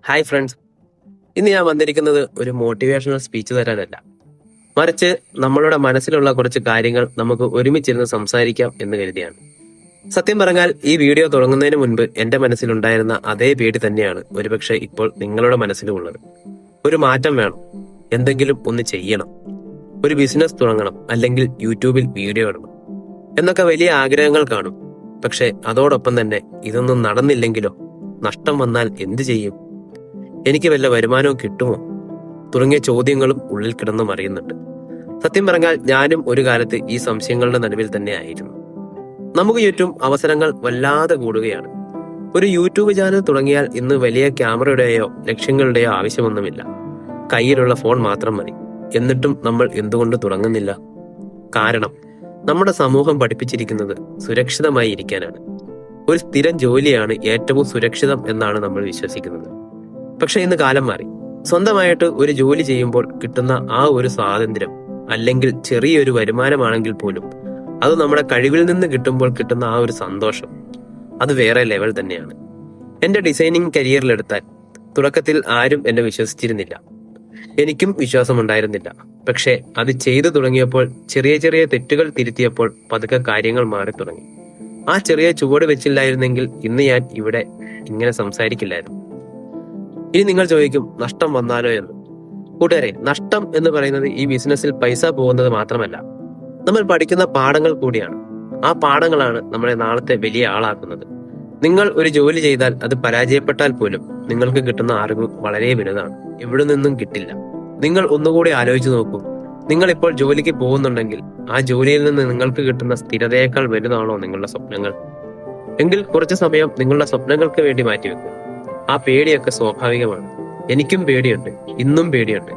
Hi friends, ഇന്ന് ഞാൻ വന്നിരിക്കുന്നത് ഒരു മോട്ടിവേഷണൽ സ്പീച്ച് തരാനല്ല, മറിച്ച് നമ്മളുടെ മനസ്സിലുള്ള കുറച്ച് കാര്യങ്ങൾ നമുക്ക് ഒരുമിച്ചിരുന്ന് സംസാരിക്കാം എന്ന് കരുതിയാണ്. സത്യം പറഞ്ഞാൽ ഈ വീഡിയോ തുടങ്ങുന്നതിന് മുൻപ് എന്റെ മനസ്സിലുണ്ടായിരുന്ന അതേ പേടി തന്നെയാണ് ഒരുപക്ഷെ ഇപ്പോൾ നിങ്ങളുടെ മനസ്സിലും ഉള്ളത്. ഒരു മാറ്റം വേണം, എന്തെങ്കിലും ഒന്ന് ചെയ്യണം, ഒരു ബിസിനസ് തുടങ്ങണം, അല്ലെങ്കിൽ യൂട്യൂബിൽ വീഡിയോ ഇടണം എന്നൊക്കെ വലിയ ആഗ്രഹങ്ങൾ കാണും. പക്ഷെ അതോടൊപ്പം തന്നെ ഇതൊന്നും നടന്നില്ലെങ്കിലോ, നഷ്ടം വന്നാൽ എന്തു ചെയ്യും, എനിക്ക് വല്ല വരുമാനവും കിട്ടുമോ തുടങ്ങിയ ചോദ്യങ്ങളും ഉള്ളിൽ കിടന്നും അറിയുന്നുണ്ട്. സത്യം പറഞ്ഞാൽ ഞാനും ഒരു കാലത്ത് ഈ സംശയങ്ങളുടെ നടുവിൽ തന്നെ ആയിരുന്നു. നമുക്ക് ചുറ്റും അവസരങ്ങൾ വല്ലാതെ കൂടുകയാണ്. ഒരു യൂട്യൂബ് ചാനൽ തുടങ്ങിയാൽ ഇന്ന് വലിയ ക്യാമറയുടെയോ ലക്ഷ്യങ്ങളുടെയോ ആവശ്യമൊന്നുമില്ല, കയ്യിലുള്ള ഫോൺ മാത്രം മതി. എന്നിട്ടും നമ്മൾ എന്തുകൊണ്ട് തുടങ്ങുന്നില്ല? കാരണം നമ്മുടെ സമൂഹം പഠിപ്പിച്ചിരിക്കുന്നത് സുരക്ഷിതമായി ഇരിക്കാനാണ്. ഒരു സ്ഥിരം ജോലിയാണ് ഏറ്റവും സുരക്ഷിതം എന്നാണ് നമ്മൾ വിശ്വസിക്കുന്നത്. പക്ഷെ ഇന്ന് കാലം മാറി. സ്വന്തമായിട്ട് ഒരു ജോലി ചെയ്യുമ്പോൾ കിട്ടുന്ന ആ ഒരു സ്വാതന്ത്ര്യം, അല്ലെങ്കിൽ ചെറിയൊരു വരുമാനമാണെങ്കിൽ പോലും അത് നമ്മുടെ കഴിവിൽ നിന്ന് കിട്ടുമ്പോൾ കിട്ടുന്ന ആ ഒരു സന്തോഷം, അത് വേറെ ലെവൽ തന്നെയാണ്. എന്റെ ഡിസൈനിങ് കരിയറിലെടുത്താൽ തുടക്കത്തിൽ ആരും എന്നെ വിശ്വസിച്ചിരുന്നില്ല, എനിക്കും വിശ്വാസമുണ്ടായിരുന്നില്ല. പക്ഷെ അത് ചെയ്തു തുടങ്ങിയപ്പോൾ, ചെറിയ ചെറിയ തെറ്റുകൾ തിരുത്തിയപ്പോൾ പതുക്കെ കാര്യങ്ങൾ മാറി തുടങ്ങി. ആ ചെറിയ ചുവട് വെച്ചില്ലായിരുന്നെങ്കിൽ ഇന്ന് ഞാൻ ഇവിടെ ഇങ്ങനെ സംസാരിക്കില്ലായിരുന്നു. ഇനി നിങ്ങൾ ചോദിക്കും, നഷ്ടം വന്നാലോ എന്ന്. കൂട്ടുകാരെ, നഷ്ടം എന്ന് പറയുന്നത് ഈ ബിസിനസ്സിൽ പൈസ പോകുന്നത് മാത്രമല്ല, നമ്മൾ പഠിക്കുന്ന പാഠങ്ങൾ കൂടിയാണ്. ആ പാഠങ്ങളാണ് നമ്മളെ നാളത്തെ വലിയ ആളാക്കുന്നത്. നിങ്ങൾ ഒരു ജോലി ചെയ്താൽ അത് പരാജയപ്പെട്ടാൽ പോലും നിങ്ങൾക്ക് കിട്ടുന്ന അറിവ് വളരെ വലുതാണ്, എവിടെ നിന്നും കിട്ടില്ല. നിങ്ങൾ ഒന്നുകൂടി ആലോചിച്ച് നോക്കൂ. നിങ്ങൾ ഇപ്പോൾ ജോലിക്ക് പോകുന്നുണ്ടെങ്കിൽ ആ ജോലിയിൽ നിന്ന് നിങ്ങൾക്ക് കിട്ടുന്ന സ്ഥിരതയേക്കാൾ വലുതാണോ നിങ്ങളുടെ സ്വപ്നങ്ങൾ? എങ്കിൽ കുറച്ചു സമയം നിങ്ങളുടെ സ്വപ്നങ്ങൾക്ക് വേണ്ടി മാറ്റിവെക്കും. ആ പേടിയൊക്കെ സ്വാഭാവികമാണ്. എനിക്കും പേടിയുണ്ട്, ഇന്നും പേടിയുണ്ട്.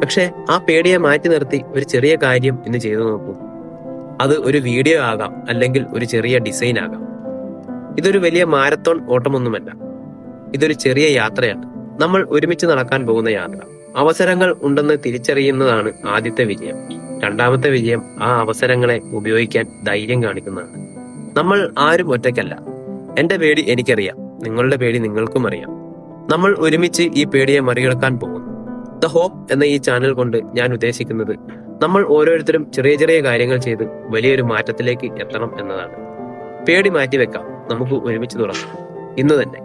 പക്ഷെ ആ പേടിയെ മാറ്റി നിർത്തി ഒരു ചെറിയ കാര്യം ഇന്ന് ചെയ്തു നോക്കൂ. അത് ഒരു വീഡിയോ ആകാം, അല്ലെങ്കിൽ ഒരു ചെറിയ ഡിസൈൻ ആകാം. ഇതൊരു വലിയ മാരത്തോൺ ഓട്ടമൊന്നുമല്ല, ഇതൊരു ചെറിയ യാത്രയാണ്. നമ്മൾ ഒരുമിച്ച് നടക്കാൻ പോകുന്ന യാത്ര. അവസരങ്ങൾ ഉണ്ടെന്ന് തിരിച്ചറിയുന്നതാണ് ആദ്യത്തെ വിജയം. രണ്ടാമത്തെ വിജയം ആ അവസരങ്ങളെ ഉപയോഗിക്കാൻ ധൈര്യം കാണിക്കുന്നതാണ്. നമ്മൾ ആരും ഒറ്റയ്ക്കല്ല. എന്റെ പേടി എനിക്കറിയാം, നിങ്ങളുടെ പേടി നിങ്ങൾക്കും അറിയാം. നമ്മൾ ഒരുമിച്ച് ഈ പേടിയെ മറികടക്കാൻ പോകുന്നു. ദ ഹോപ്പ് എന്ന ഈ ചാനൽ കൊണ്ട് ഞാൻ ഉദ്ദേശിക്കുന്നത്, നമ്മൾ ഓരോരുത്തരും ചെറിയ ചെറിയ കാര്യങ്ങൾ ചെയ്ത് വലിയൊരു മാറ്റത്തിലേക്ക് എത്തണം എന്നതാണ്. പേടി മാറ്റിവെക്കാം, നമുക്ക് ഒരുമിച്ച് തുടങ്ങാം ഇന്ന് തന്നെ.